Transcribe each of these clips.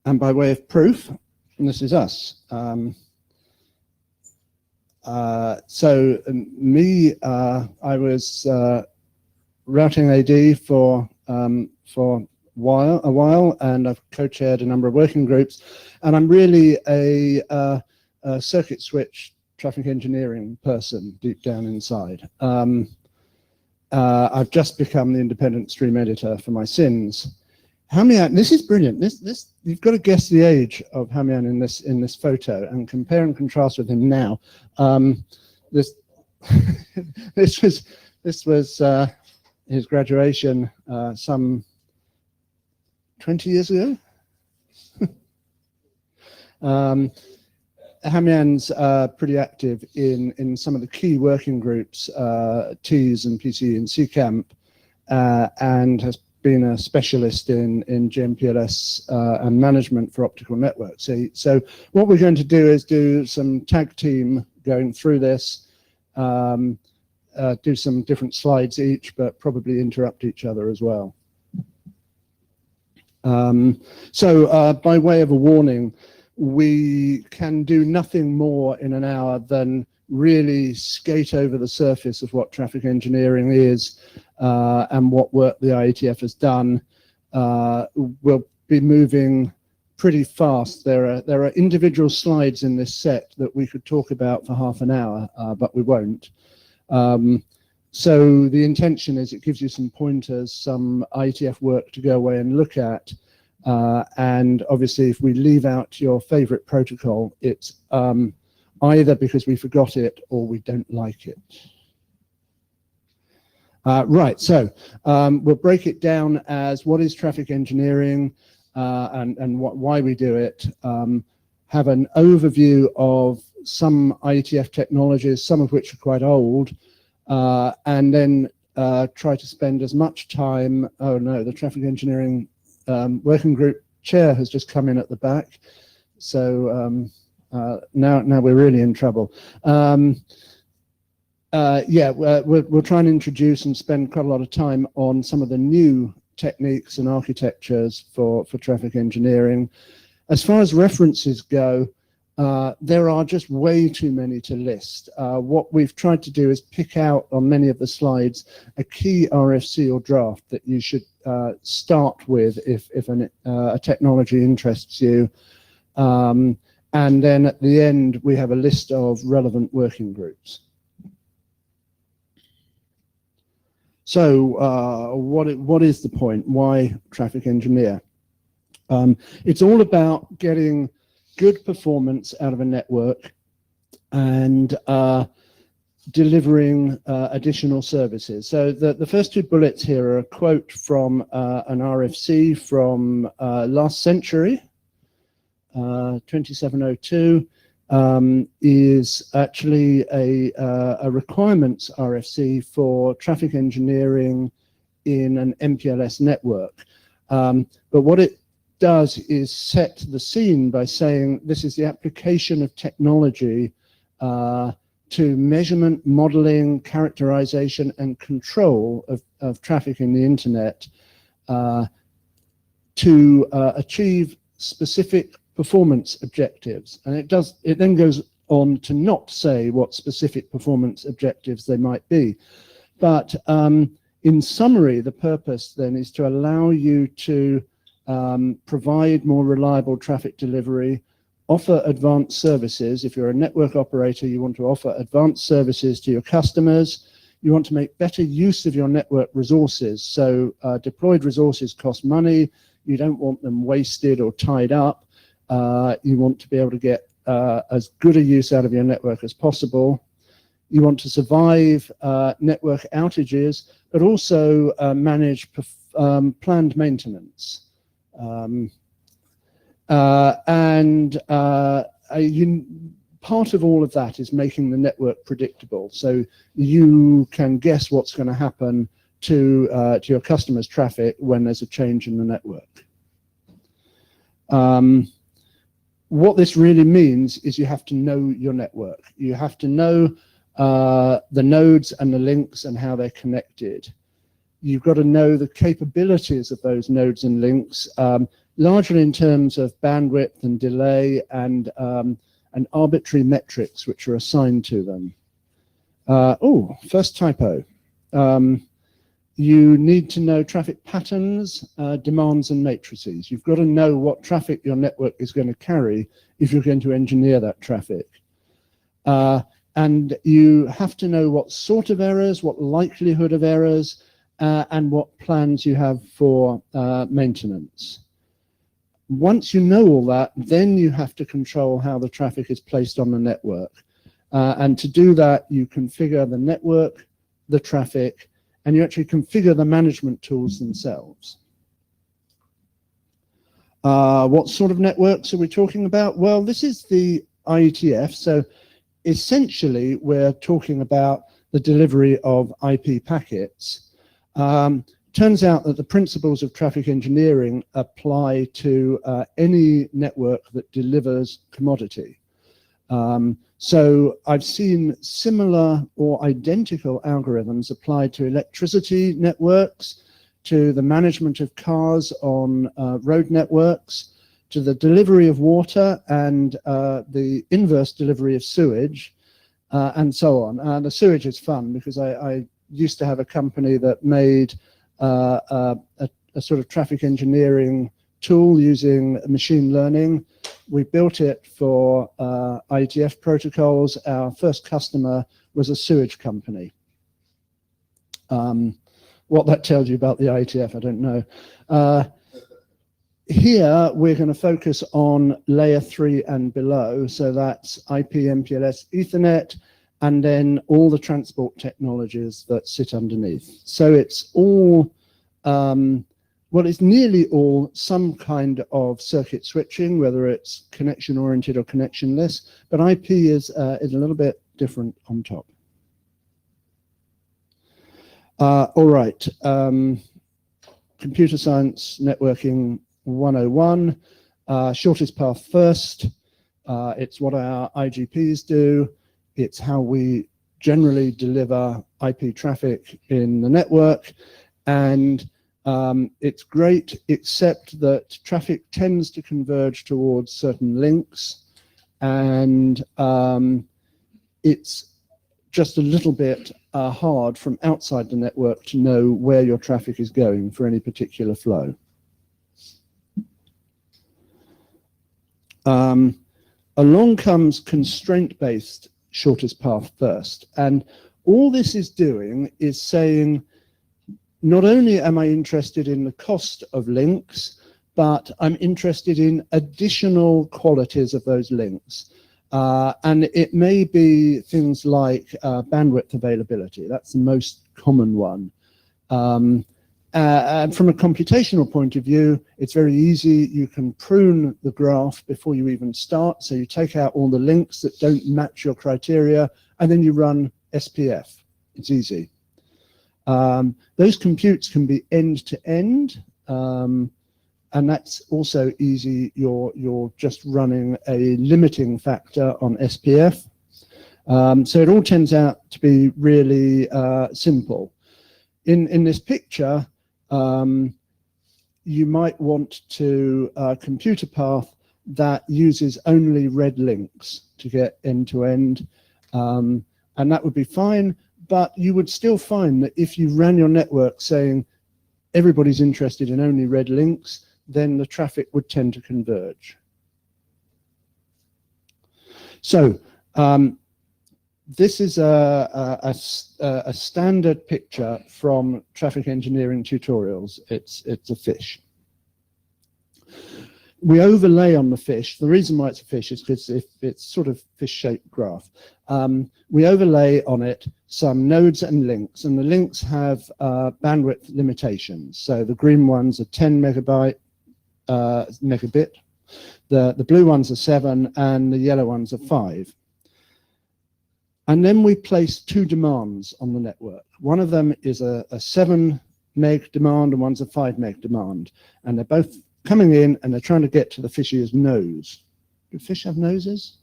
And by way of proof, and this is us. I was routing AD for a while, and I've co-chaired a number of working groups, and I'm really a circuit switch traffic engineering person deep down inside. I've just become the independent stream editor for my sins. Hamian, this is brilliant. This you've got to guess the age of Hamian in this photo and compare and contrast with him now. This was his graduation some 20 years ago. Hamian's pretty active in some of the key working groups, TEAS and PC and CCAMP, and has been a specialist in GMPLS and management for optical networks. So what we're going to do is do some tag team going through this, do some different slides each, but probably interrupt each other as well. By way of a warning, we can do nothing more in an hour than really skate over the surface of what traffic engineering is and what work the IETF has done. We'll be moving pretty fast. There are individual slides in this set that we could talk about for half an hour, but we won't. So the intention is it gives you some pointers, some IETF work to go away and look at. And obviously, if we leave out your favorite protocol, it's either because we forgot it or we don't like it. Right, so we'll break it down as what is traffic engineering and why we do it, have an overview of some IETF technologies, some of which are quite old, and then try to spend as much time, oh no, the traffic engineering working group chair has just come in at the back, so now we're really in trouble. Yeah, we'll try and introduce and spend quite a lot of time on some of the new techniques and architectures for traffic engineering. As far as references go, there are just way too many to list. What we've tried to do is pick out on many of the slides a key RFC or draft that you should start with if a technology interests you. And then at the end, we have a list of relevant working groups. So what is the point? Why traffic engineer? It's all about getting good performance out of a network and delivering additional services. So the first two bullets here are a quote from an RFC from last century. 2702 is actually a requirements RFC for traffic engineering in an MPLS network. But what it does is set the scene by saying this is the application of technology to measurement, modeling, characterization, and control of traffic in the internet to achieve specific performance objectives. And it then goes on to not say what specific performance objectives they might be. But in summary, the purpose then is to allow you to provide more reliable traffic delivery, offer advanced services. If you're a network operator, you want to offer advanced services to your customers. You want to make better use of your network resources. So deployed resources cost money. You don't want them wasted or tied up. You want to be able to get as good a use out of your network as possible. You want to survive network outages, but also manage planned maintenance. Part of all of that is making the network predictable, so you can guess what's going to happen to your customers' traffic when there's a change in the network. What this really means is you have to know your network. You have to know the nodes and the links and how they're connected. You've got to know the capabilities of those nodes and links largely in terms of bandwidth and delay and arbitrary metrics which are assigned to them. First typo. You need to know traffic patterns, demands, and matrices. You've got to know what traffic your network is going to carry if you're going to engineer that traffic. And you have to know what sort of errors, what likelihood of errors, and what plans you have for maintenance. Once you know all that, then you have to control how the traffic is placed on the network. And to do that, you configure the network, the traffic, and you actually configure the management tools themselves. What sort of networks are we talking about? Well, this is the IETF. So essentially, we're talking about the delivery of IP packets. Turns out that the principles of traffic engineering apply to any network that delivers commodity. So I've seen similar or identical algorithms applied to electricity networks, to the management of cars on road networks, to the delivery of water and the inverse delivery of sewage, and so on. The sewage is fun because I used to have a company that made a sort of traffic engineering tool using machine learning. We built it for IETF protocols. Our first customer was a sewage company. What that tells you about the IETF, I don't know. Here, we're going to focus on layer 3 and below. So that's IP, MPLS, Ethernet, and then all the transport technologies that sit underneath. So it's all, well, it's nearly all some kind of circuit switching, whether it's connection-oriented or connectionless, but IP is a little bit different on top. All right, computer science networking 101, shortest path first. It's what our IGPs do. It's how we generally deliver IP traffic in the network. And it's great, except that traffic tends to converge towards certain links. And it's just a little bit hard from outside the network to know where your traffic is going for any particular flow. Along comes constraint-based shortest path first. And all this is doing is saying, not only am I interested in the cost of links, but I'm interested in additional qualities of those links. And it may be things like bandwidth availability. That's the most common one. And from a computational point of view, it's very easy. You can prune the graph before you even start. So you take out all the links that don't match your criteria, and then you run SPF. It's easy. Those computes can be end-to-end, and that's also easy. You're just running a limiting factor on SPF. So it all turns out to be really simple. In this picture, you might want to compute a path that uses only red links to get end-to-end, and that would be fine. But you would still find that if you ran your network saying everybody's interested in only red links, then the traffic would tend to converge. So this is a standard picture from traffic engineering tutorials. It's a fish. We overlay on the fish. The reason why it's a fish is because it's sort of fish-shaped graph. We overlay on it some nodes and links, and the links have bandwidth limitations. So the green ones are 10 megabit. The blue ones are 7, and the yellow ones are 5. And then we place two demands on the network. One of them is a 7 meg demand, and one's a 5 meg demand. And they're both coming in, and they're trying to get to the fish's nose. Do fish have noses?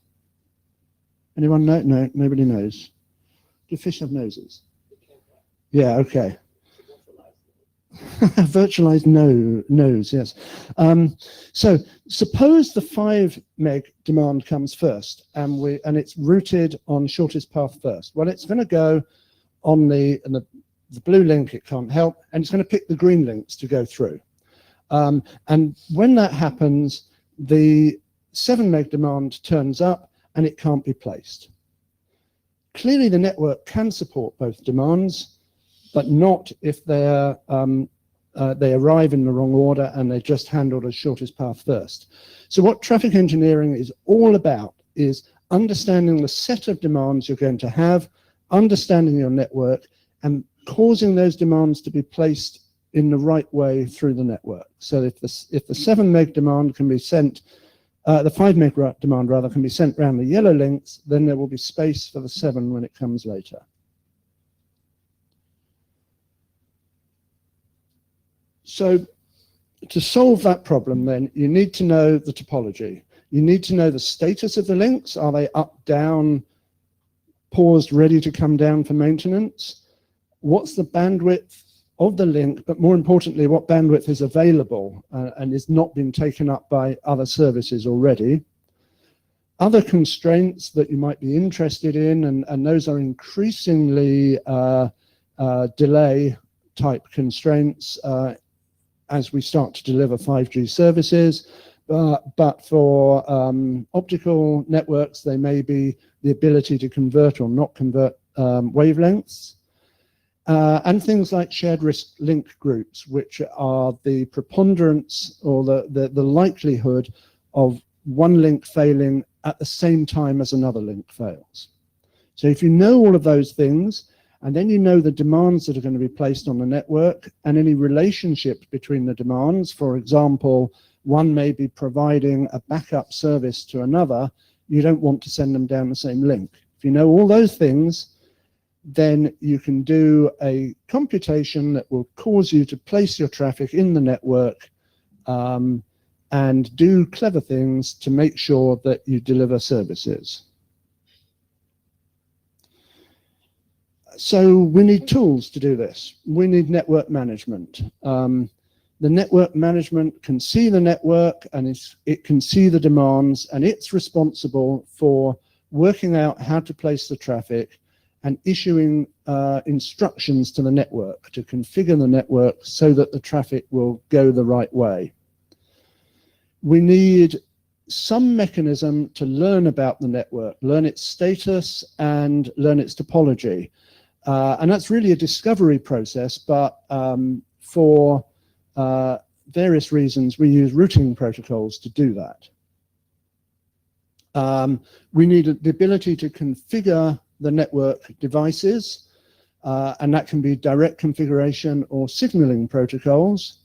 Anyone know? No, nobody knows. Do fish have noses? Yeah, okay. Virtualized nodes, yes. So suppose the 5 meg demand comes first, and it's routed on shortest path first. Well, it's going to go on the blue link. It can't help, and it's going to pick the green links to go through. And when that happens, the 7 meg demand turns up, and it can't be placed. Clearly, the network can support both demands, but not if they're they arrive in the wrong order and they're just handled as shortest path first. So what traffic engineering is all about is understanding the set of demands you're going to have, understanding your network, and causing those demands to be placed in the right way through the network. So if the 7 meg demand can be sent, the 5 meg demand rather can be sent around the yellow links, then there will be space for the 7 when it comes later. So to solve that problem, then, you need to know the topology. You need to know the status of the links. Are they up, down, paused, ready to come down for maintenance? What's the bandwidth of the link, but more importantly, what bandwidth is available and is not being taken up by other services already? Other constraints that you might be interested in, and those are increasingly delay type constraints as we start to deliver 5G services, but for optical networks, they may be the ability to convert or not convert wavelengths, and things like shared risk link groups, which are the preponderance or the likelihood of one link failing at the same time as another link fails. So if you know all of those things, and then you know the demands that are going to be placed on the network and any relationship between the demands. For example, one may be providing a backup service to another. You don't want to send them down the same link. If you know all those things, then you can do a computation that will cause you to place your traffic in the network and do clever things to make sure that you deliver services. So we need tools to do this. We need network management. The network management can see the network, and it can see the demands, and it's responsible for working out how to place the traffic and issuing instructions to the network to configure the network so that the traffic will go the right way. We need some mechanism to learn about the network, learn its status and learn its topology. And that's really a discovery process, but for various reasons, we use routing protocols to do that. We need the ability to configure the network devices, and that can be direct configuration or signaling protocols.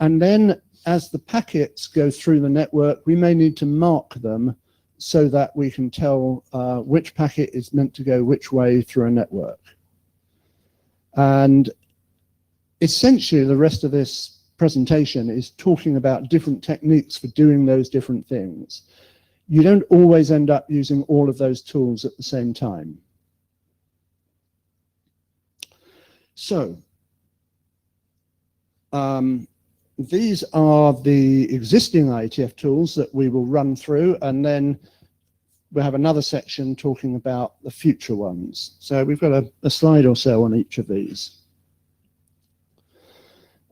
And then as the packets go through the network, we may need to mark them so that we can tell which packet is meant to go which way through a network. And essentially, the rest of this presentation is talking about different techniques for doing those different things. You don't always end up using all of those tools at the same time. So, these are the existing IETF tools that we will run through, and then we'll have another section talking about the future ones. So we've got a slide or so on each of these.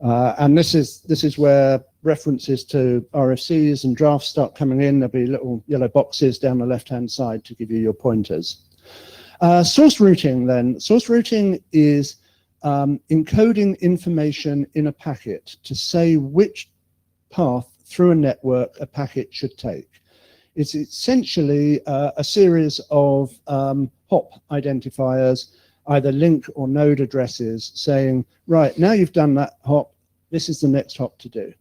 And this is where references to RFCs and drafts start coming in. There'll be little yellow boxes down the left-hand side to give you your pointers. Source routing then. Source routing is encoding information in a packet to say which path through a network a packet should take. It's essentially a series of hop identifiers, either link or node addresses, saying, right, now you've done that hop, this is the next hop to do.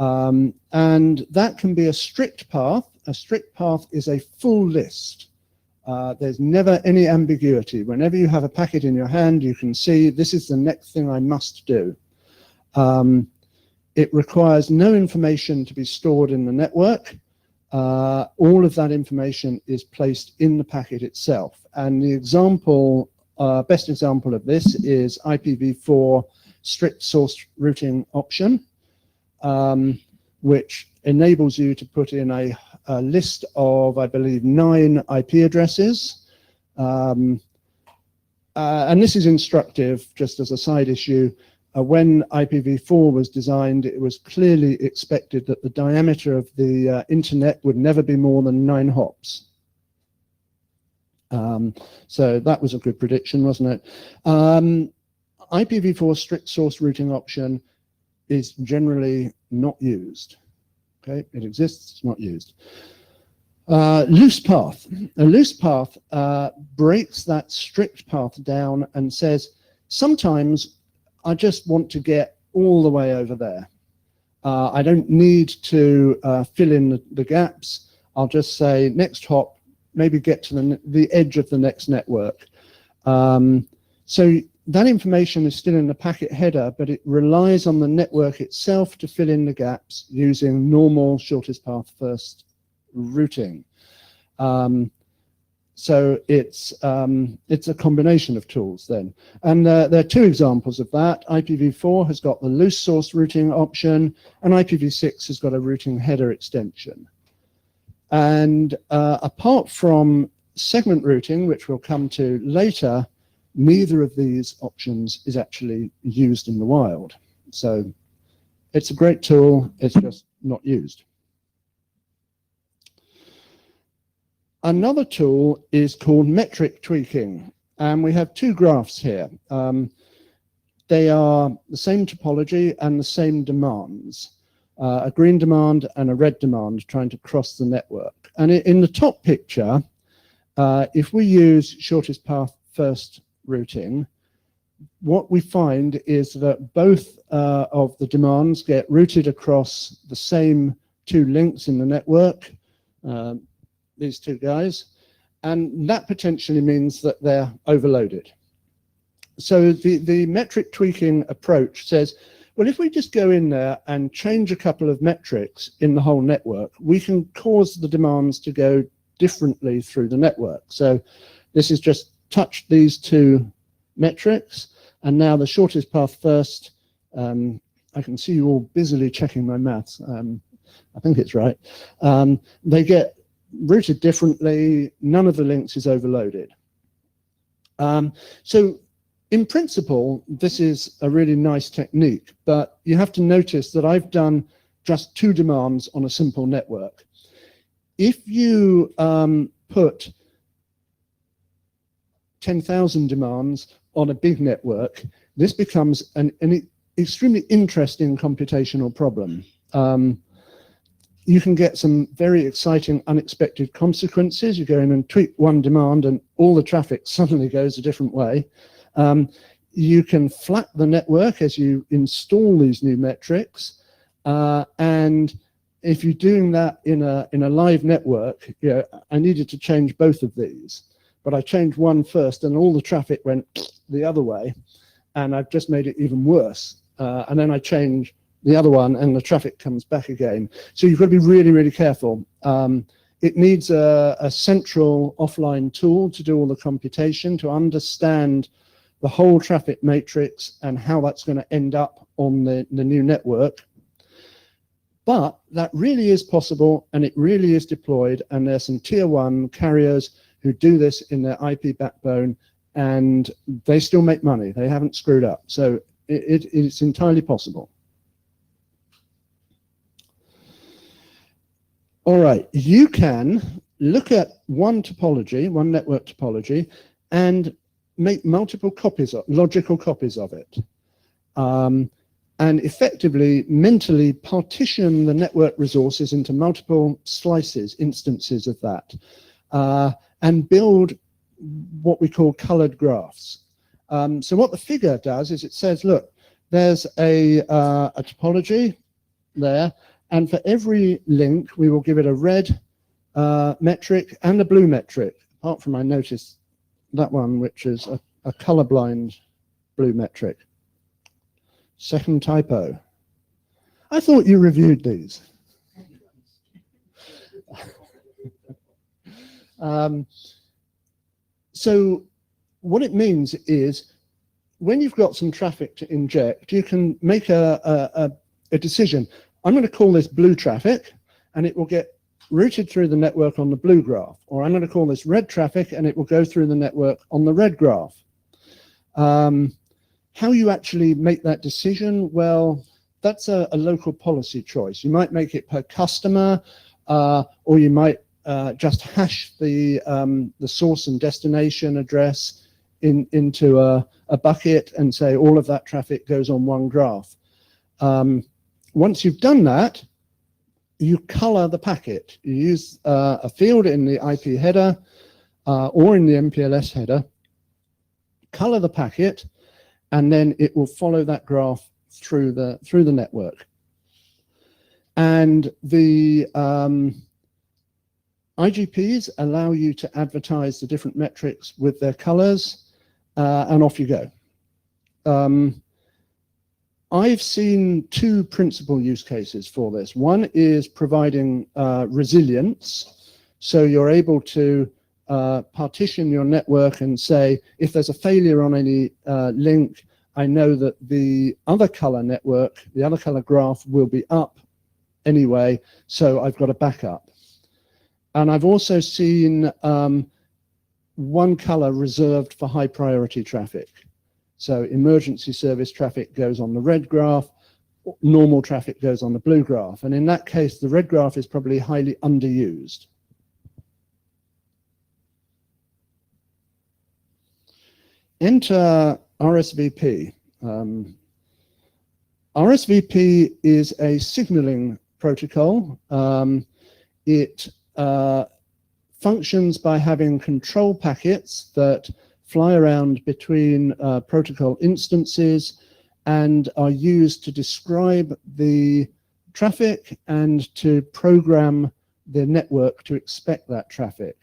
And that can be a strict path. A strict path is a full list. There's never any ambiguity. Whenever you have a packet in your hand, you can see this is the next thing I must do. It requires no information to be stored in the network. All of that information is placed in the packet itself. And the example, best example of this is IPv4 strict source routing option, which enables you to put in a list of, I believe, 9 IP addresses. And this is instructive, just as a side issue. When IPv4 was designed, it was clearly expected that the diameter of the internet would never be more than 9 hops. So that was a good prediction, wasn't it? IPv4 strict source routing option is generally not used. Okay, it exists, it's not used. Loose path. A loose path breaks that strict path down and says, sometimes I just want to get all the way over there. I don't need to fill in the gaps. I'll just say next hop, maybe get to the edge of the next network. So that information is still in the packet header, but it relies on the network itself to fill in the gaps using normal shortest path first routing. So it's a combination of tools then. And there are 2 examples of that. IPv4 has got the loose source routing option, and IPv6 has got a routing header extension. And apart from segment routing, which we'll come to later, neither of these options is actually used in the wild. So it's a great tool, it's just not used. Another tool is called metric tweaking, and we have 2 graphs here. They are the same topology and the same demands, a green demand and a red demand trying to cross the network. And in the top picture, if we use shortest path first routing, what we find is that both of the demands get routed across the same 2 links in the network, these 2 guys, and that potentially means that they're overloaded. So the metric tweaking approach says, well, if we just go in there and change a couple of metrics in the whole network, we can cause the demands to go differently through the network. So this is just touch these 2 metrics, and now the shortest path first, I can see you all busily checking my maths. I think it's right. They get routed differently, none of the links is overloaded. So in principle, this is a really nice technique, but you have to notice that I've done just 2 demands on a simple network. If you put 10,000 demands on a big network, this becomes an extremely interesting computational problem. You can get some very exciting, unexpected consequences. You go in and tweak 1 demand and all the traffic suddenly goes a different way. You can flat the network as you install these new metrics. And if you're doing that in a live network, you know, I needed to change both of these, but I changed one first and all the traffic went the other way, and I've just made it even worse. And then I change the other one and the traffic comes back again. So you've got to be really, really careful. It needs a central offline tool to do all the computation, to understand the whole traffic matrix and how that's going to end up on the new network. But that really is possible, and it really is deployed, and there's some tier 1 carriers who do this in their IP backbone, and they still make money. They haven't screwed up. So it's entirely possible. All right, you can look at one topology, one network topology, and make multiple copies, logical copies of it. And effectively, mentally partition the network resources into multiple slices, instances of that, and build what we call colored graphs. So what the figure does is it says, look, there's a topology there, and for every link, we will give it a red metric and a blue metric, apart from I noticed that one, which is a colorblind blue metric. Second typo. I thought you reviewed these. So what it means is when you've got some traffic to inject, you can make a decision. I'm going to call this blue traffic, and it will get routed through the network on the blue graph. Or I'm going to call this red traffic, and it will go through the network on the red graph. How you actually make that decision, well, that's a local policy choice. You might make it per customer, or you might just hash the source and destination address into a bucket and say all of that traffic goes on one graph. Once you've done that, you color the packet. You use a field in the IP header or in the MPLS header, color the packet, and then it will follow that graph through the network. And the IGPs allow you to advertise the different metrics with their colors, and off you go. I've seen two principal use cases for this. One is providing resilience. So you're able to partition your network and say, if there's a failure on any link, I know that the other color network, the other color graph will be up anyway, so I've got a backup. And I've also seen one color reserved for high priority traffic. So emergency service traffic goes on the red graph, normal traffic goes on the blue graph. And in that case, the red graph is probably highly underused. Enter RSVP. RSVP is a signaling protocol. It functions by having control packets that fly around between protocol instances and are used to describe the traffic and to program the network to expect that traffic.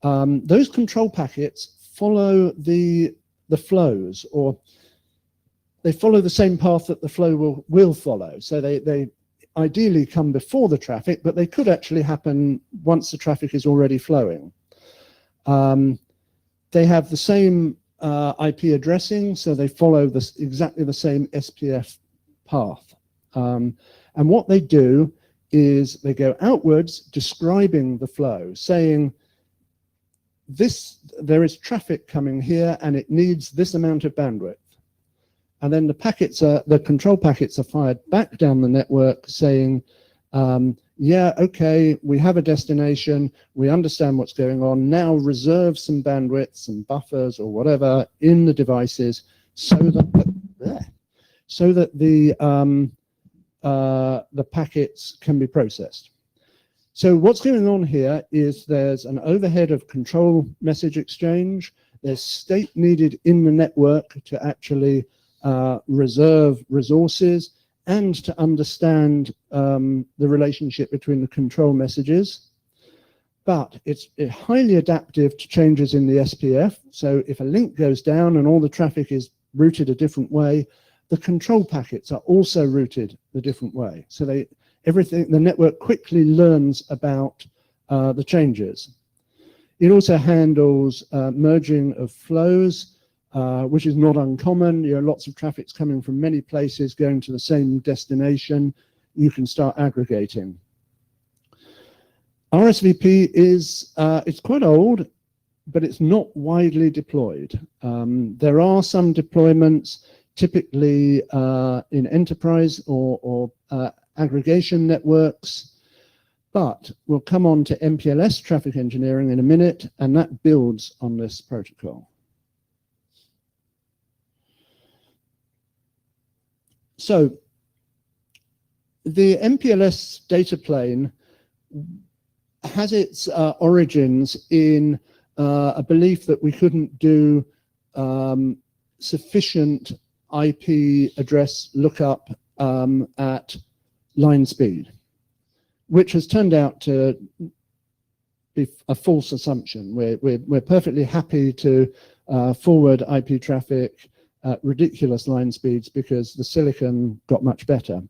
Those control packets follow the flows, or they follow the same path that the flow will follow. So they ideally come before the traffic, but they could actually happen once the traffic is already flowing. They have the same IP addressing, so they follow exactly the same SPF path. And what they do is they go outwards describing the flow, saying, there is traffic coming here and it needs this amount of bandwidth. And then the control packets are fired back down the network saying, yeah, okay, we have a destination, we understand what's going on, now reserve some bandwidth, some buffers or whatever in the devices so that the packets can be processed. So what's going on here is there's an overhead of control message exchange, there's state needed in the network to actually reserve resources and to understand the relationship between the control messages. But it's highly adaptive to changes in the SPF. So if a link goes down and all the traffic is routed a different way, the control packets are also routed a different way. So the network quickly learns about the changes. It also handles merging of flows, which is not uncommon. You know, lots of traffic's coming from many places going to the same destination. You can start aggregating. RSVP is, it's quite old, but it's not widely deployed. There are some deployments, typically in enterprise or aggregation networks, but we'll come on to MPLS traffic engineering in a minute, and that builds on this protocol. So the MPLS data plane has its origins in a belief that we couldn't do sufficient IP address lookup at line speed, which has turned out to be a false assumption. We're perfectly happy to forward IP traffic at ridiculous line speeds because the silicon got much better.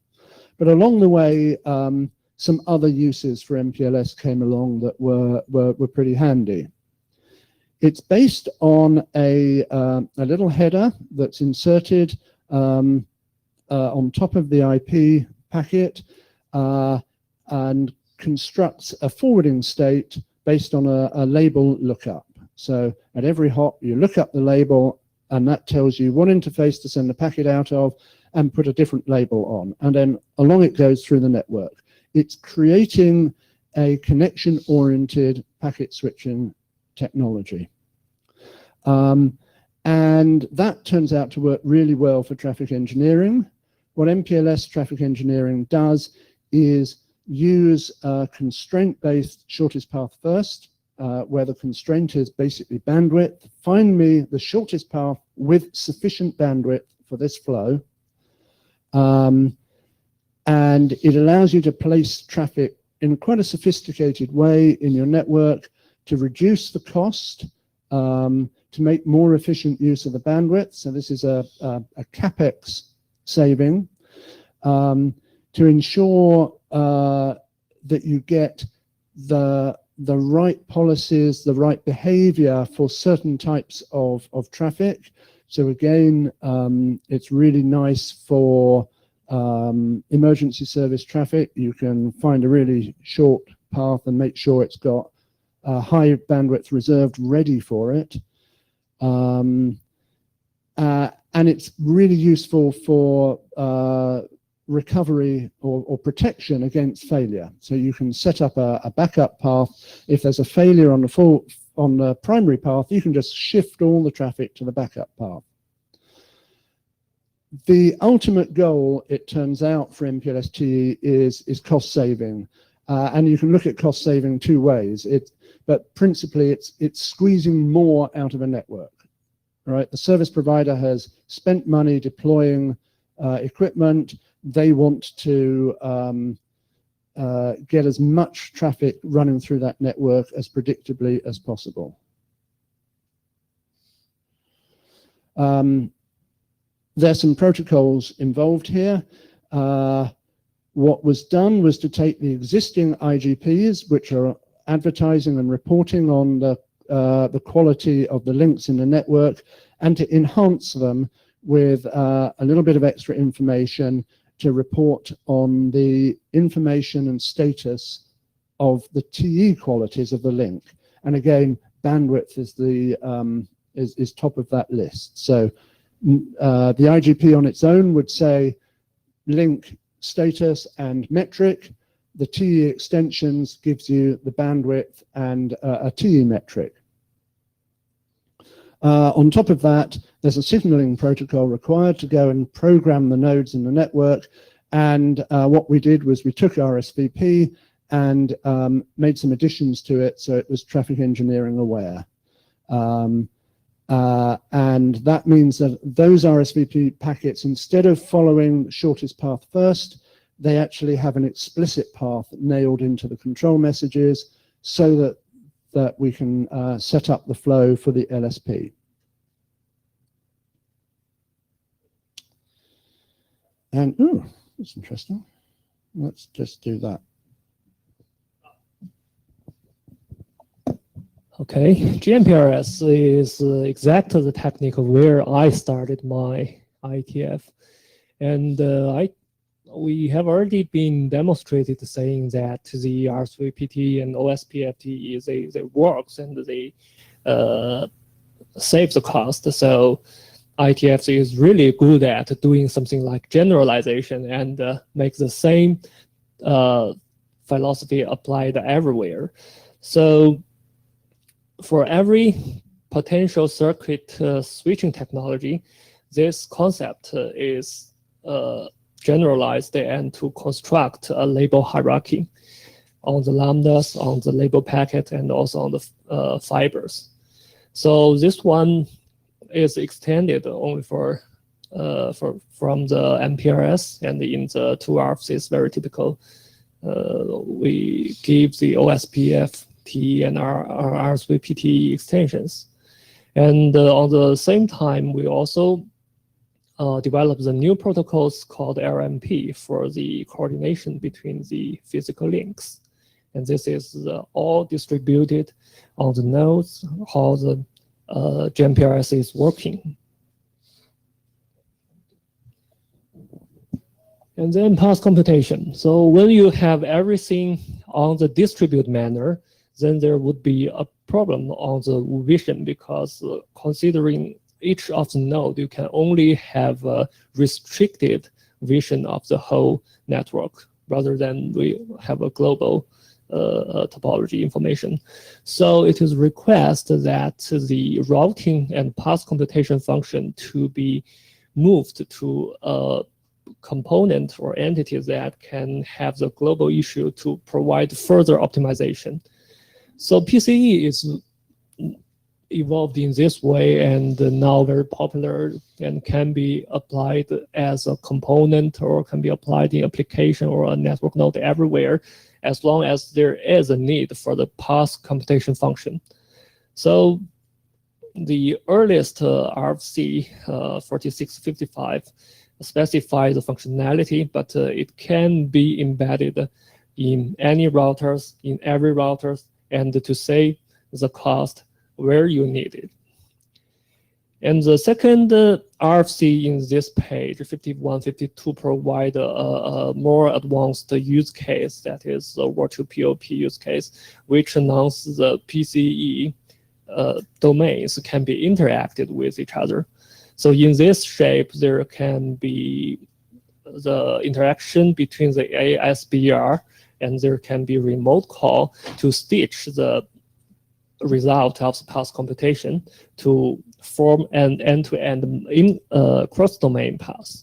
But along the way, some other uses for MPLS came along that were pretty handy. It's based on a little header that's inserted on top of the IP packet and constructs a forwarding state based on a label lookup. So at every hop, you look up the label, and that tells you what interface to send the packet out of and put a different label on. And then along it goes through the network. It's creating a connection-oriented packet switching technology. And that turns out to work really well for traffic engineering. What MPLS traffic engineering does is use a constraint-based shortest path first, where the constraint is basically bandwidth. Find me the shortest path with sufficient bandwidth for this flow. And it allows you to place traffic in quite a sophisticated way in your network to reduce the cost, to make more efficient use of the bandwidth. So this is a CapEx saving, to ensure that you get the right policies, the right behavior for certain types of traffic. So again, it's really nice for emergency service traffic. You can find a really short path and make sure it's got high bandwidth reserved ready for it. And it's really useful for recovery or protection against failure. So you can set up a backup path. If there's a failure on the primary path, you can just shift all the traffic to the backup path. The ultimate goal, it turns out, for MPLS-TE is cost saving. And you can look at cost saving two ways. But principally, it's squeezing more out of a network. Right? The service provider has spent money deploying equipment. They want to get as much traffic running through that network as predictably as possible. There's some protocols involved here. What was done was to take the existing IGPs, which are advertising and reporting on the quality of the links in the network, and to enhance them with a little bit of extra information to report on the information and status of the TE qualities of the link. And again, bandwidth is the is top of that list. So the IGP on its own would say link status and metric. The TE extensions gives you the bandwidth and a TE metric. On top of that, there's a signaling protocol required to go and program the nodes in the network. And what we did was we took RSVP and made some additions to it so it was traffic engineering aware. And that means that those RSVP packets, instead of following shortest path first, they actually have an explicit path nailed into the control messages so that we can set up the flow for the LSP. And, ooh, that's interesting. Let's just do that. Okay, GMPRS is exactly the technique where I started my IETF. And we have already been demonstrated saying that the RSVPT and OSPFT they works and they save the cost. So IETF is really good at doing something like generalization and make the same philosophy applied everywhere. So for every potential circuit switching technology, this concept is generalized and to construct a label hierarchy on the lambdas, on the label packet, and also on the fibers. So this one is extended only from the MPRS, and in the 2RFs is very typical. We give the OSPF-T and our RSVPT extensions. And on the same time, we also developed the new protocols called LMP for the coordination between the physical links. And this is all distributed on the nodes, how the GMPRS is working. And then path computation. So when you have everything on the distributed manner, then there would be a problem on the vision, because considering each of the node, you can only have a restricted vision of the whole network, rather than we have a global topology information. So it is requested that the routing and path computation function to be moved to a component or entity that can have the global issue to provide further optimization. So PCE is evolved in this way and now very popular and can be applied as a component or can be applied in application or a network node everywhere, as long as there is a need for the path computation function. So the earliest RFC 4655 specifies the functionality, but it can be embedded in any routers, in every routers, and to save the cost where you need it. And the second RFC in this page, 5152, provide a more advanced use case, that is the virtual POP use case, which announces the PCE domains can be interacted with each other. So in this shape, there can be the interaction between the ASBR, and there can be remote call to stitch the result of the path computation to form an end-to-end cross-domain path.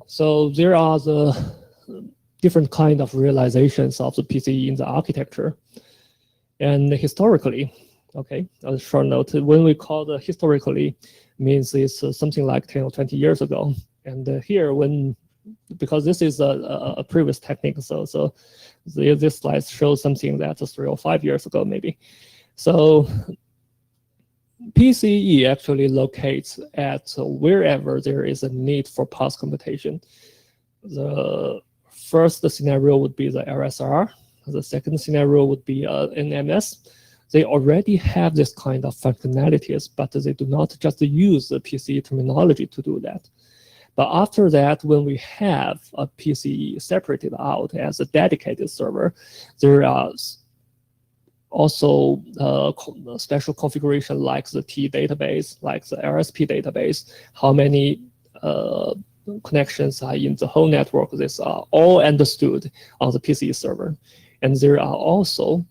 So there are the different kind of realizations of the PCE in the architecture. And historically, okay, a short note, when we call the historically, means it's something like 10 or 20 years ago. And here, because this is a previous technique, so this slide shows something that's 3 or 5 years ago, maybe. So PCE actually locates at wherever there is a need for path computation. The first scenario would be the RSR. The second scenario would be an MS. They already have this kind of functionalities, but they do not just use the PCE terminology to do that. But after that, when we have a PCE separated out as a dedicated server, there are also special configuration like the T database, like the RSP database, how many connections are in the whole network. These are all understood on the PCE server. And there are also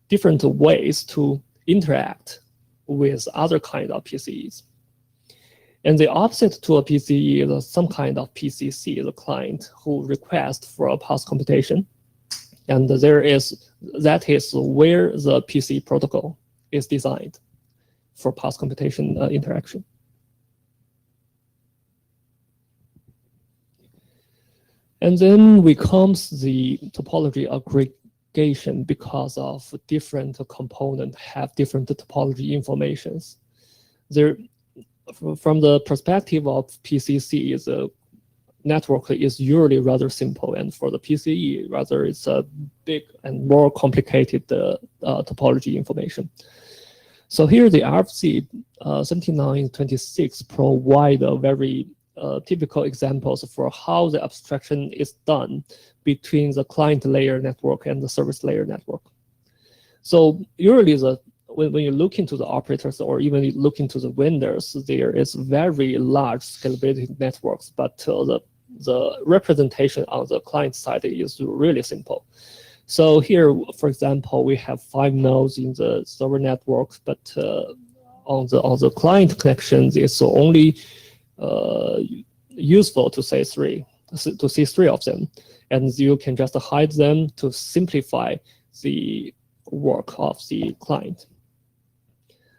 different ways to interact with other kind of PCEs. And the opposite to a PCE is some kind of PCC, the client who requests for a path computation. And that is where the PCE protocol is designed for path computation interaction. And then we comes the topology aggregation, because of different components have different topology informations. From the perspective of PCC, the network is usually rather simple, and for the PCE, rather it's a big and more complicated topology information. So here the RFC 7926 provide a very typical examples for how the abstraction is done between the client layer network and the service layer network. So usually when you look into the operators or even look into the vendors, there is very large scalability networks, but the representation on the client side is really simple. So here, for example, we have 5 nodes in the server network, but on the client connections, it's only useful to see 3 of them, and you can just hide them to simplify the work of the client.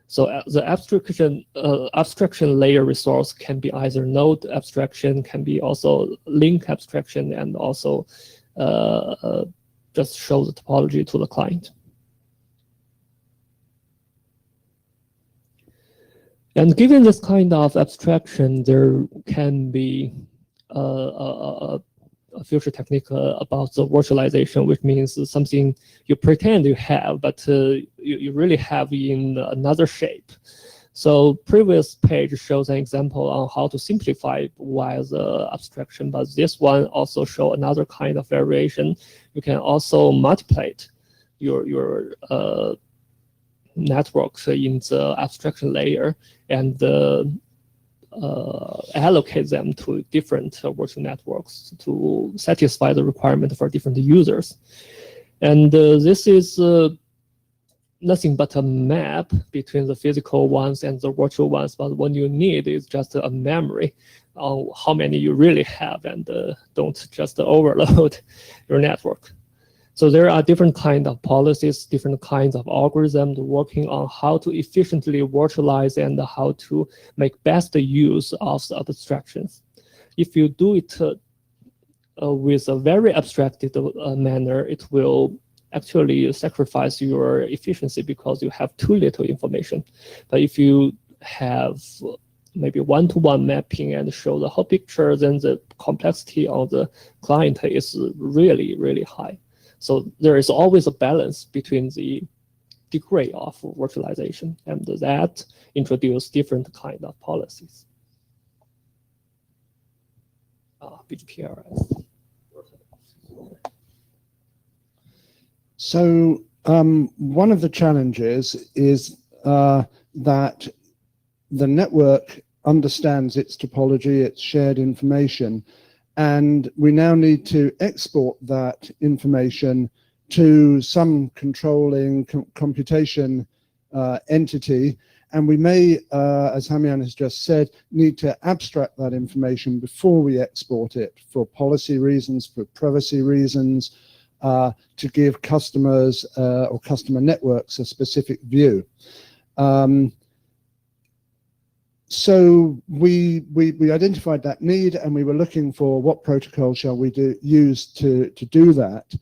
So the abstraction layer resource can be either node abstraction, can be also link abstraction, and also just show the topology to the client. And given this kind of abstraction, there can be a future technique about the virtualization, which means something you pretend you have, but you really have in another shape. So previous page shows an example on how to simplify via the abstraction, but this one also show another kind of variation. You can also multiply your networks in the abstraction layer and allocate them to different virtual networks to satisfy the requirement for different users. And this is nothing but a map between the physical ones and the virtual ones, but what you need is just a memory on how many you really have, and don't just overload your network. So there are different kinds of policies, different kinds of algorithms working on how to efficiently virtualize and how to make best use of the abstractions. If you do it with a very abstracted manner, it will actually sacrifice your efficiency because you have too little information. But if you have maybe one-to-one mapping and show the whole picture, then the complexity of the client is really, really high. So there is always a balance between the degree of virtualization, and that introduce different kind of policies. BGPRS. So one of the challenges is that the network understands its topology, its shared information, and we now need to export that information to some controlling computation entity. And we may, as Hamian has just said, need to abstract that information before we export it for policy reasons, for privacy reasons, to give customers or customer networks a specific view. So we identified that need, and we were looking for what protocol shall we use to do that,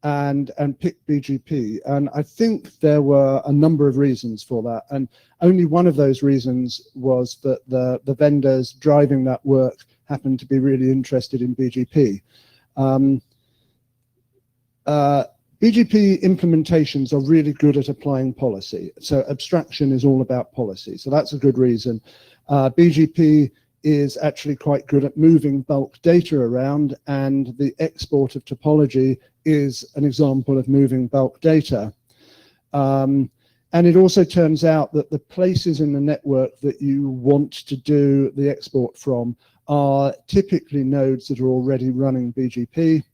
and picked BGP. And I think there were a number of reasons for that, and only one of those reasons was that the vendors driving that work happened to be really interested in BGP. BGP implementations are really good at applying policy. So abstraction is all about policy. So that's a good reason. BGP is actually quite good at moving bulk data around, and the export of topology is an example of moving bulk data. And it also turns out that the places in the network that you want to do the export from are typically nodes that are already running BGP.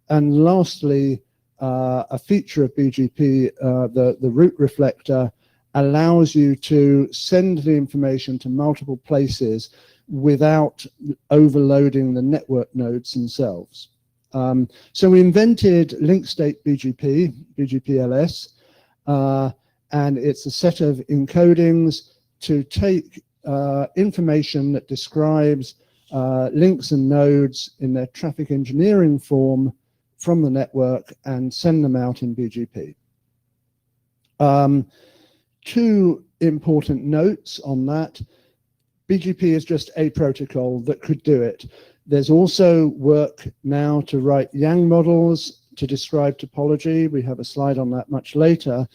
And lastly, a feature of BGP, the route reflector, allows you to send the information to multiple places without overloading the network nodes themselves. So we invented link state BGP, BGPLS, and it's a set of encodings to take information that describes links and nodes in their traffic engineering form from the network and send them out in BGP. Two important notes on that. BGP is just a protocol that could do it. There's also work now to write Yang models to describe topology. We have a slide on that much later.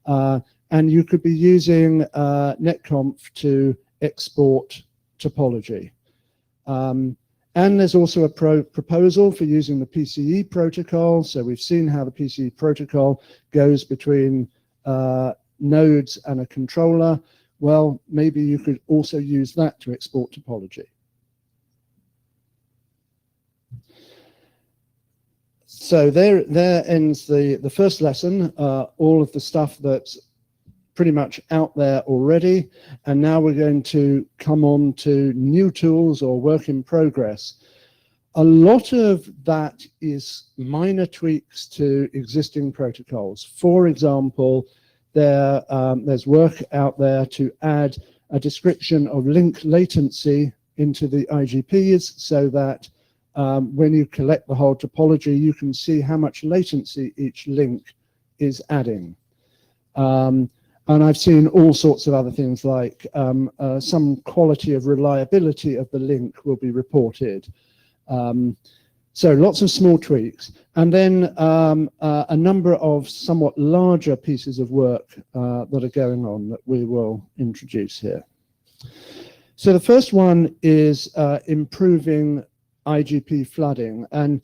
And you could be using netconf to export topology. And there's also a proposal for using the PCE protocol. So we've seen how the PCE protocol goes between nodes and a controller. Well, maybe you could also use that to export topology. So there ends the first lesson, all of the stuff that's pretty much out there already. And now we're going to come on to new tools or work in progress. A lot of that is minor tweaks to existing protocols. For example, there's work out there to add a description of link latency into the IGPs so that when you collect the whole topology, you can see how much latency each link is adding. And I've seen all sorts of other things like some quality of reliability of the link will be reported. So lots of small tweaks, and then a number of somewhat larger pieces of work that are going on that we will introduce here. So the first one is improving IGP flooding, and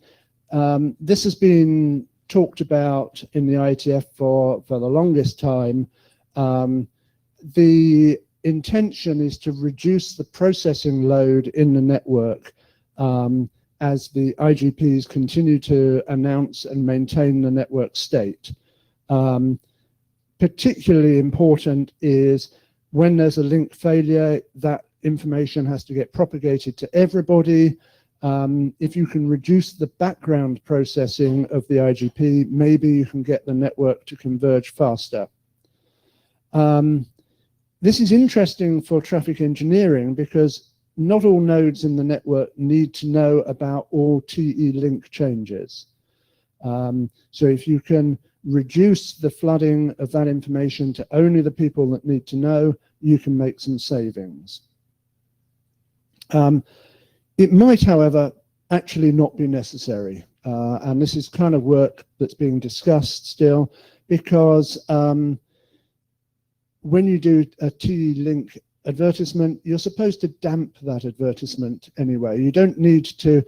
this has been talked about in the IETF for the longest time. The intention is to reduce the processing load in the network as the IGPs continue to announce and maintain the network state. Particularly important is when there's a link failure, that information has to get propagated to everybody. If you can reduce the background processing of the IGP, maybe you can get the network to converge faster. This is interesting for traffic engineering because not all nodes in the network need to know about all TE link changes. So if you can reduce the flooding of that information to only the people that need to know, you can make some savings. It might, however, actually not be necessary. And this is kind of work that's being discussed still, because when you do a TE link advertisement, you're supposed to damp that advertisement anyway. You don't need to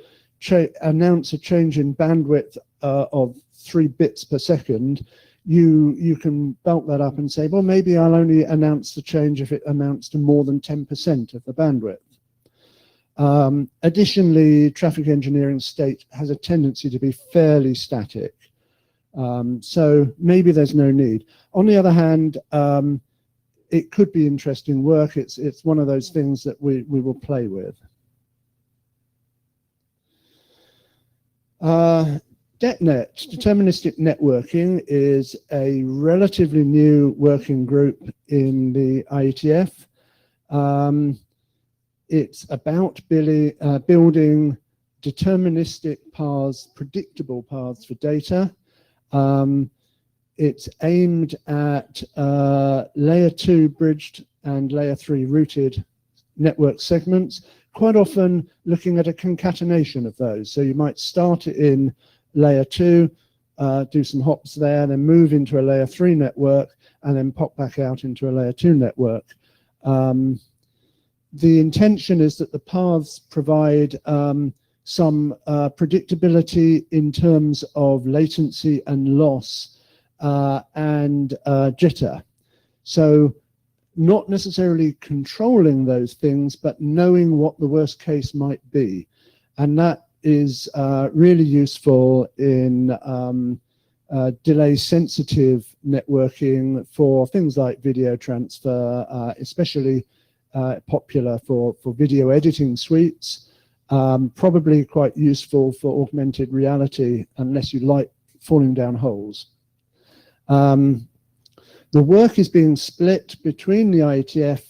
announce a change in bandwidth of 3 bits per second. You can bulk that up and say, well, maybe I'll only announce the change if it amounts to more than 10% of the bandwidth. Additionally, traffic engineering state has a tendency to be fairly static. So maybe there's no need. On the other hand, it could be interesting work. It's one of those things that we will play with. DetNet, deterministic networking, is a relatively new working group in the IETF. It's about building deterministic paths, predictable paths for data. It's aimed at layer 2 bridged and layer 3 routed network segments, quite often looking at a concatenation of those. So you might start it in layer 2, do some hops there, then move into a layer 3 network, and then pop back out into a layer 2 network. The intention is that the paths provide some predictability in terms of latency and loss and jitter. So not necessarily controlling those things, but knowing what the worst case might be. And that is really useful in delay sensitive networking for things like video transfer, especially popular for video editing suites. Probably quite useful for augmented reality, unless you like falling down holes. The work is being split between the IETF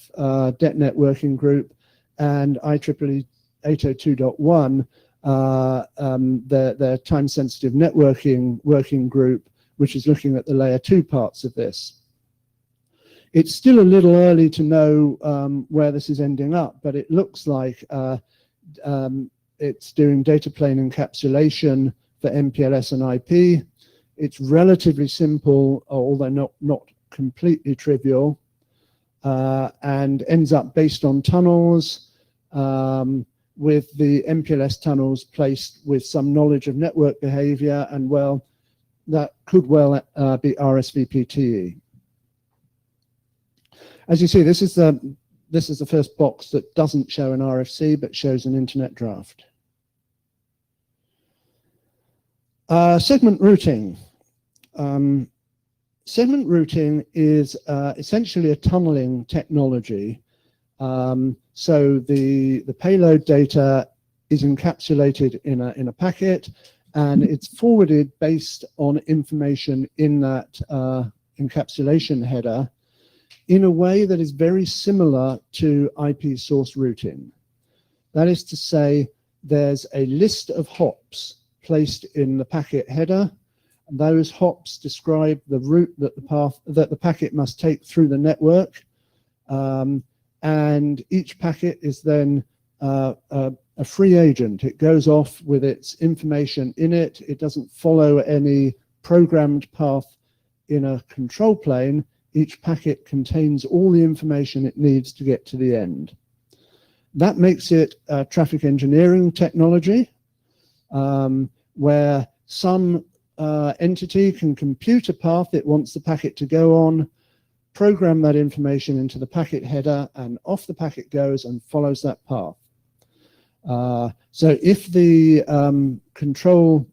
DetNet working group and IEEE 802.1, their time-sensitive networking working group, which is looking at the layer 2 parts of this. It's still a little early to know where this is ending up, but it looks like it's doing data plane encapsulation for MPLS and IP. It's relatively simple, although not completely trivial, and ends up based on tunnels, with the MPLS tunnels placed with some knowledge of network behavior, and well, that could well be RSVP-TE. As you see, this is the first box that doesn't show an RFC but shows an internet draft. Segment routing. Segment routing is essentially a tunneling technology. So the payload data is encapsulated in a packet, and it's forwarded based on information in that encapsulation header in a way that is very similar to IP source routing. That is to say, there's a list of hops placed in the packet header. Those hops describe the route that the packet must take through the network, and each packet is then a free agent. It goes off with its information in it. It doesn't follow any programmed path in a control plane. Each packet contains all the information it needs to get to the end. That makes it a traffic engineering technology, where some entity can compute a path it wants the packet to go on, program that information into the packet header, and off the packet goes and follows that path. So if the control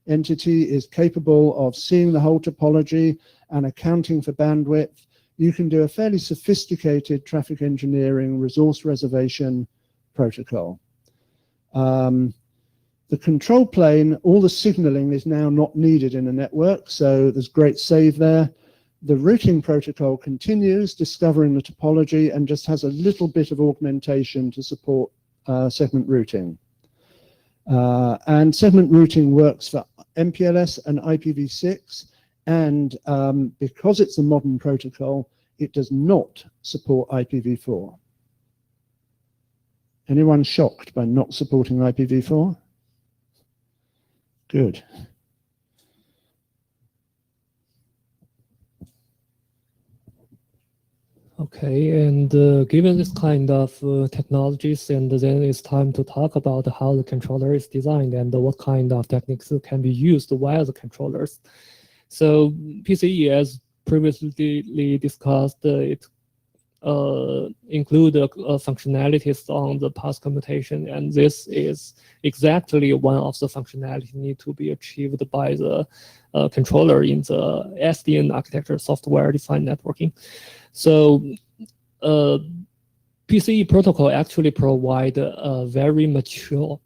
entity is capable of seeing the whole topology and accounting for bandwidth, you can do a fairly sophisticated traffic engineering resource reservation protocol. The control plane, all the signaling is now not needed in a network, so there's great save there. The routing protocol continues, discovering the topology, and just has a little bit of augmentation to support segment routing. And segment routing works for MPLS and IPv6, and because it's a modern protocol, it does not support IPv4. Anyone shocked by not supporting IPv4? Good. Okay, and given this kind of technologies, and then it's time to talk about how the controller is designed and what kind of techniques can be used via the controllers. So PCE, as previously discussed, it include functionalities on the path commutation, and this is exactly one of the functionality need to be achieved by the controller in the SDN architecture, software-defined networking. So PCE protocol actually provide a very mature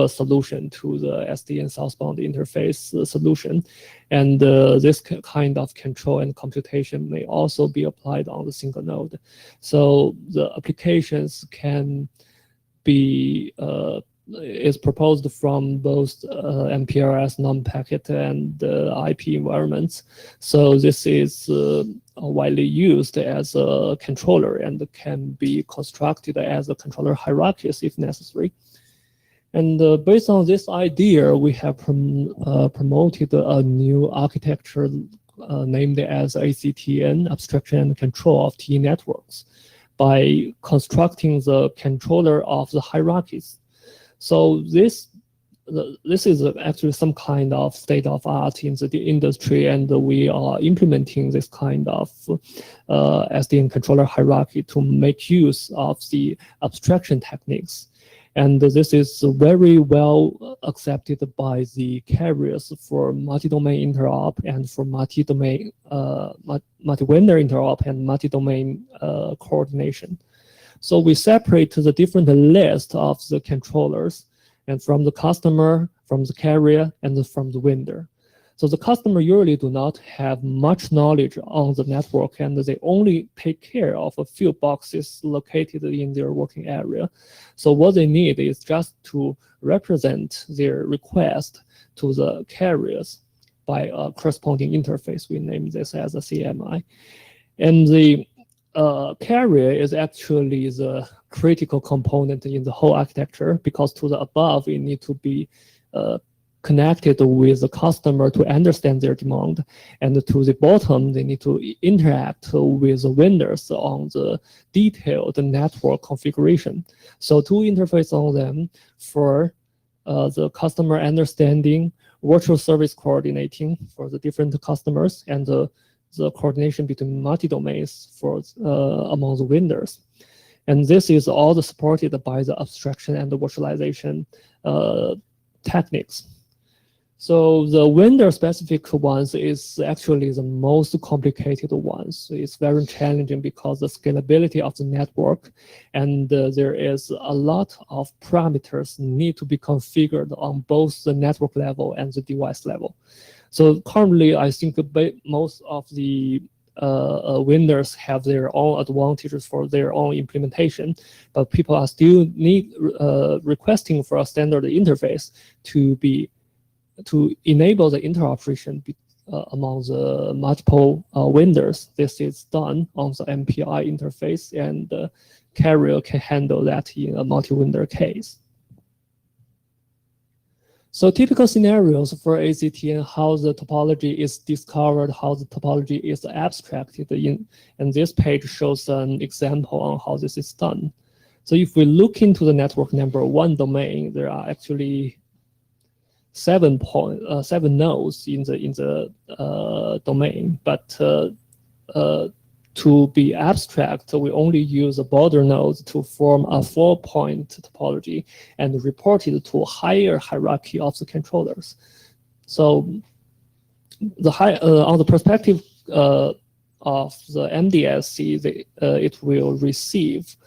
solution to the SDN southbound interface solution, and this kind of control and computation may also be applied on the single node. So the applications can be is proposed from both MPLS, non-packet, and IP environments. So this is widely used as a controller and can be constructed as a controller hierarchies if necessary. And based on this idea, we have promoted a new architecture named as ACTN, Abstraction and Control of TE Networks, by constructing the controller of the hierarchies. So this is actually some kind of state of art in the industry, and we are implementing this kind of SDN controller hierarchy to make use of the abstraction techniques. And this is very well accepted by the carriers for multi-domain interop and for multi-domain, multi-vendor interop and multi-domain coordination. So we separate the different list of the controllers, and from the customer, from the carrier, and from the vendor. So the customer usually do not have much knowledge on the network, and they only take care of a few boxes located in their working area. So what they need is just to represent their request to the carriers by a corresponding interface. We name this as a CMI. And the carrier is actually the critical component in the whole architecture, because to the above, it needs to be connected with the customer to understand their demand, and to the bottom, they need to interact with the vendors on the detailed network configuration. So to interface on them for the customer understanding, virtual service coordinating for the different customers, and the coordination between multi-domains for among the vendors. And this is all supported by the abstraction and the virtualization techniques. So the vendor-specific ones is actually the most complicated ones. It's very challenging because the scalability of the network, and there is a lot of parameters need to be configured on both the network level and the device level. So currently, I think most of the vendors have their own advantages for their own implementation, but people are still requesting for a standard interface to enable the interoperation among the multiple vendors. This is done on the MPI interface, and the carrier can handle that in a multi-vendor case. So typical scenarios for ACTN, how the topology is discovered, how the topology is abstracted and this page shows an example on how this is done. So if we look into the network number 1 domain, there are actually 7 nodes in the domain, but to be abstract, we only use a border node to form a 4-point topology and report it to a higher hierarchy of the controllers. So on the perspective of the MDSC, it will receive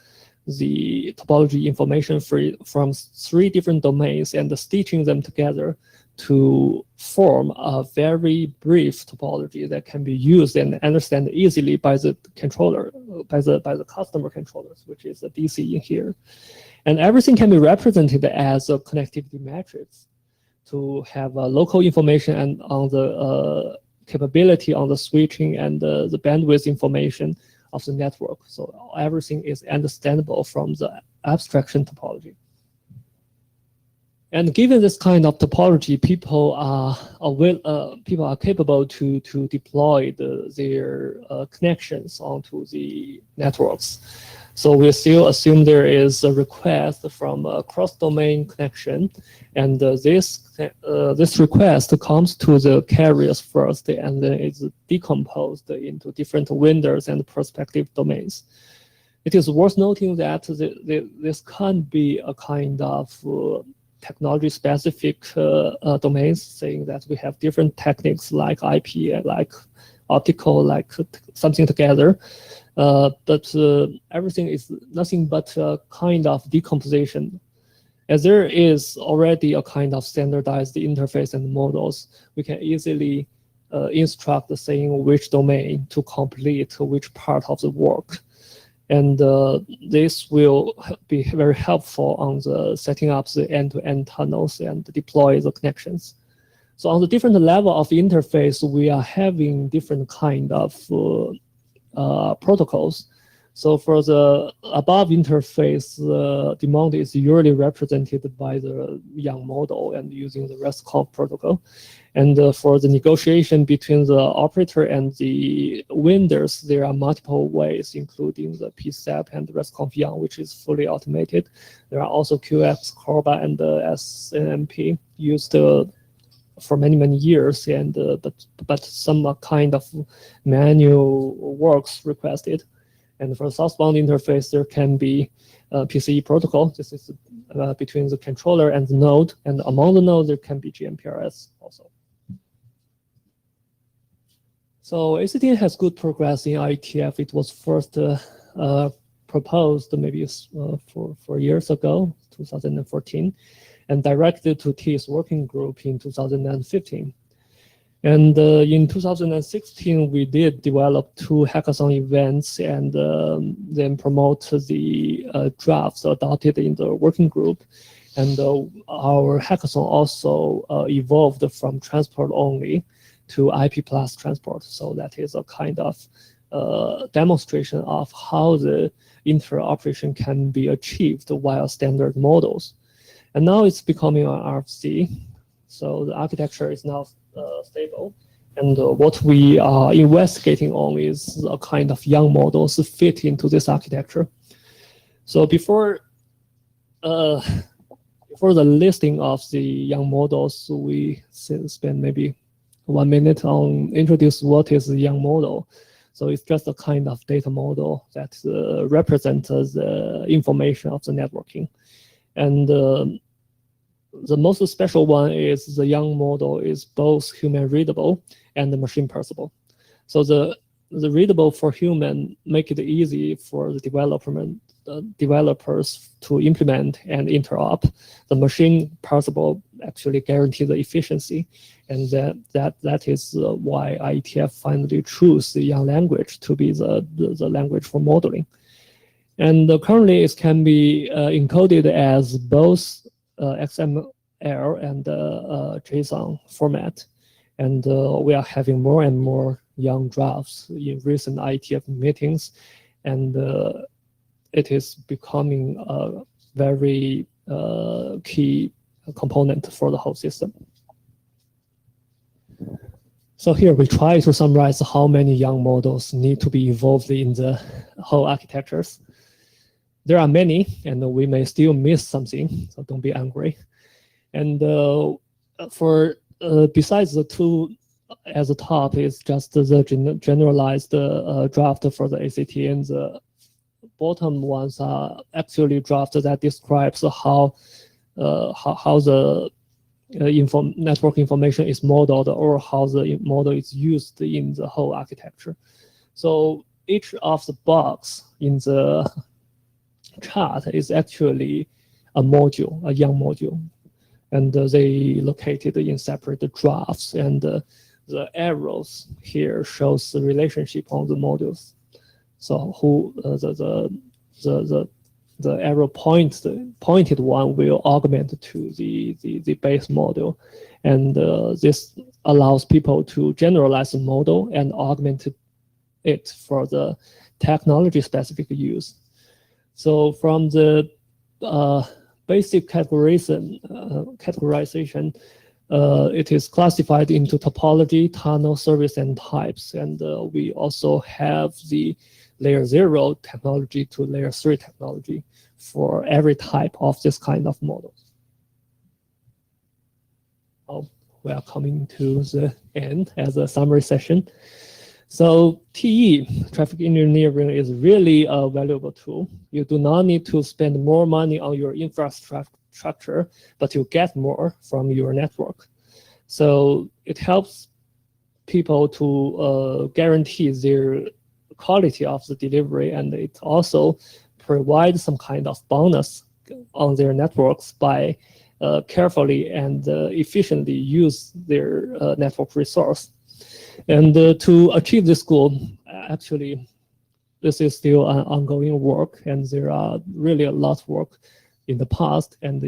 the topology information from 3 different domains and stitching them together to form a very brief topology that can be used and understood easily by the controller, by the customer controllers, which is the DC in here. And everything can be represented as a connectivity matrix to have local information and on the capability on the switching and the bandwidth information of the network. So everything is understandable from the abstraction topology. And given this kind of topology, people are capable to deploy their connections onto the networks. So we still assume there is a request from a cross-domain connection, and this request comes to the carriers first, and then it's decomposed into different vendors and prospective domains. It is worth noting that this can't be a kind of technology-specific domains, saying that we have different techniques like IP, like optical, like something together. But everything is nothing but a kind of decomposition. As there is already a kind of standardized interface and models, we can easily instruct saying which domain to complete which part of the work. And this will be very helpful on the setting up the end-to-end tunnels and deploy the connections. So on the different level of interface, we are having different kind of protocols. So for the above interface, the demand is usually represented by the Young model and using the REST-CONF protocol. And for the negotiation between the operator and the vendors, there are multiple ways, including the PSAP and the REST-CONF Young, which is fully automated. There are also QX, CORBA, and SNMP used for many years, and but some kind of manual works requested. And for southbound interface, there can be PCE protocol. This is between the controller and the node, and among the nodes, there can be GMPRS also. So ACTN has good progress in IETF. It was first proposed maybe 4 years ago, 2014, and directed to TIS working group in 2015. And in 2016, we did develop 2 hackathon events and then promote the drafts adopted in the working group. And our hackathon also evolved from transport only to IP plus transport. So that is a kind of demonstration of how the interoperation can be achieved via standard models. And now it's becoming an RFC. So the architecture is now stable. And what we are investigating on is a kind of Young models fit into this architecture. So before the listing of the Young models, we spend maybe 1 minute on introduce what is the Young model. So it's just a kind of data model that represents the information of the networking. And the most special one is the Young model is both human readable and machine parsable. So the readable for human make it easy for the developers to implement and interop. The machine parsable actually guarantee the efficiency, and that is why IETF finally chose the Young language to be the language for modeling. And currently it can be encoded as both XML and JSON format. And we are having more and more young drafts in recent IETF meetings, and it is becoming a very key component for the whole system. So here we try to summarize how many young models need to be involved in the whole architectures. There are many, and we may still miss something, so don't be angry. And for besides the two at the top is just the generalized draft for the ACT, and the bottom ones are actually drafts that describes how the network information is modeled, or how the model is used in the whole architecture. So each of the box in the chart is actually a module, a young module, and they located in separate drafts, and the arrows here shows the relationship on the modules. So who the arrow pointed one will augment to the base model, and this allows people to generalize the model and augment it for the technology specific use. So from the basic categorization, it is classified into topology, tunnel, service, and types. And we also have the layer 0 technology to layer 3 technology for every type of this kind of model. Oh, we are coming to the end as a summary session. So TE, traffic engineering, is really a valuable tool. You do not need to spend more money on your infrastructure, but you get more from your network. So it helps people to guarantee their quality of the delivery, and it also provides some kind of bonus on their networks by carefully and efficiently use their network resource. And to achieve this goal, actually, this is still an ongoing work, and there are really a lot of work in the past and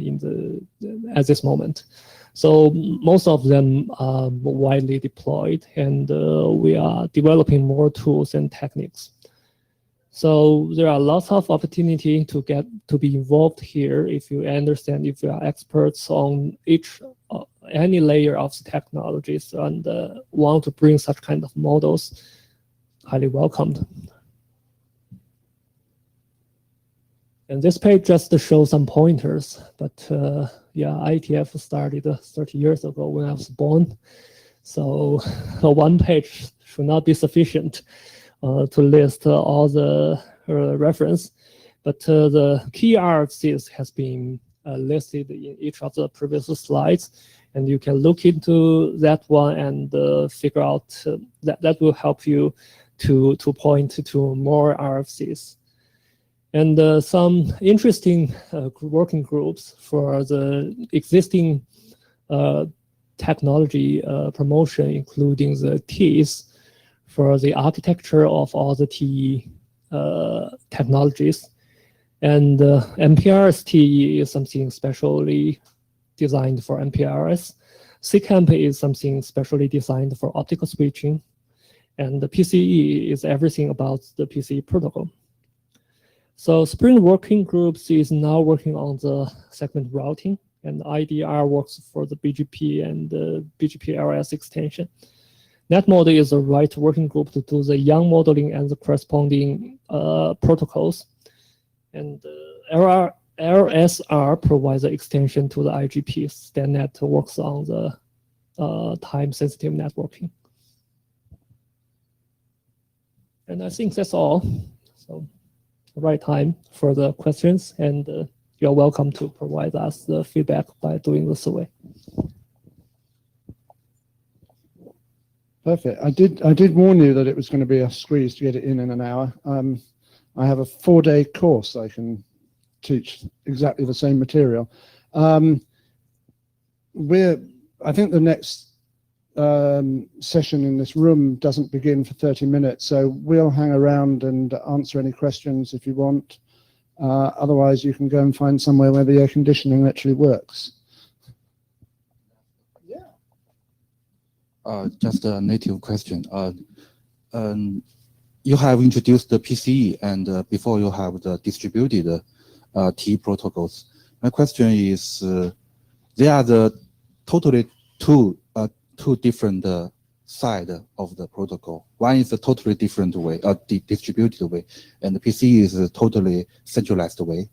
at this moment. So most of them are widely deployed, and we are developing more tools and techniques. So there are lots of opportunity to be involved here if you understand, if you are experts on any layer of the technologies and want to bring such kind of models, highly welcomed. And this page just to show some pointers, but yeah, IETF started 30 years ago when I was born. So one page should not be sufficient to list all the reference, but the key RFCs has been listed in each of the previous slides, and you can look into that one and figure out that will help you to point to more RFCs. And some interesting working groups for the existing technology promotion, including the Ts for the architecture of all the TE technologies. And MPRS TE is something specially designed for MPRS. CCAMP is something specially designed for optical switching. And the PCE is everything about the PCE protocol. So Spring Working Groups is now working on the segment routing, and IDR works for the BGP and the BGP LS extension. NetMod is the right working group to do the young modeling and the corresponding protocols. And LSR provides the extension to the IGP. StanNet works on the time-sensitive networking. And I think that's all. So right time for the questions, and you're welcome to provide us the feedback by doing the survey. Perfect. I did warn you that it was going to be a squeeze to get it in an hour. I have a 4-day course. I can teach exactly the same material. I think the next session in this room doesn't begin for 30 minutes, so we'll hang around and answer any questions if you want. Otherwise, you can go and find somewhere where the air conditioning actually works. Just a native question. You have introduced the PCE, and before you have the distributed T protocols. My question is, they are the totally two different side of the protocol. One is a totally different way, distributed way, and the PCE is a totally centralized way.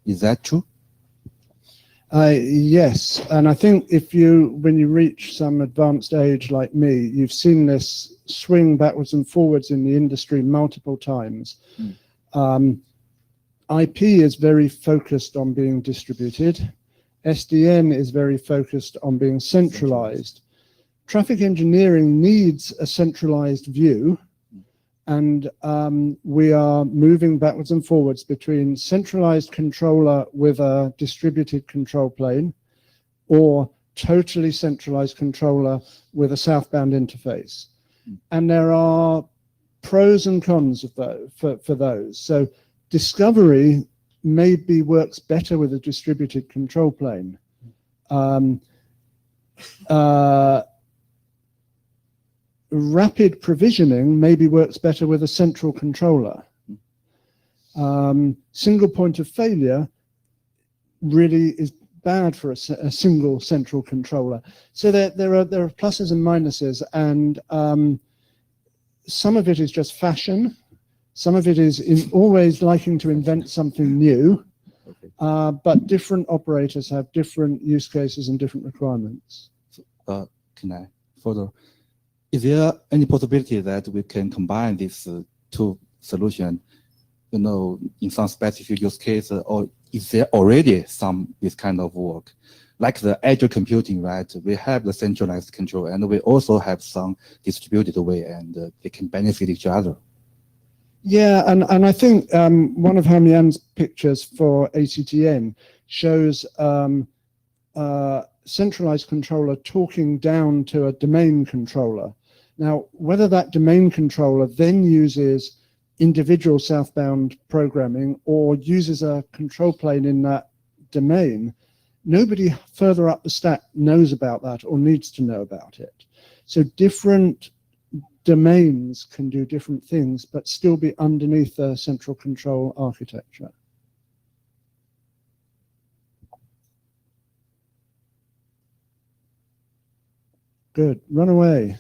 Is that true? Yes, and I think when you reach some advanced age like me, you've seen this swing backwards and forwards in the industry multiple times. IP is very focused on being distributed. SDN is very focused on being centralized. Traffic engineering needs a centralized view, and we are moving backwards and forwards between centralized controller with a distributed control plane or totally centralized controller with a southbound interface. And there are pros and cons of those, for those. So discovery maybe works better with a distributed control plane. Rapid provisioning maybe works better with a central controller. Single point of failure really is bad for a single central controller. So there are pluses and minuses, and some of it is just fashion. Some of it is always liking to invent something new, but different operators have different use cases and different requirements. Can I further? Is there any possibility that we can combine these two solutions, in some specific use case, or is there already this kind of work? Like the edge computing, right? We have the centralized control, and we also have some distributed way, and they can benefit each other. Yeah, and I think one of Hamian's pictures for ACTN shows centralized controller talking down to a domain controller. Now, whether that domain controller then uses individual southbound programming or uses a control plane in that domain, nobody further up the stack knows about that or needs to know about it. So different domains can do different things, but still be underneath the central control architecture. Good. Run away.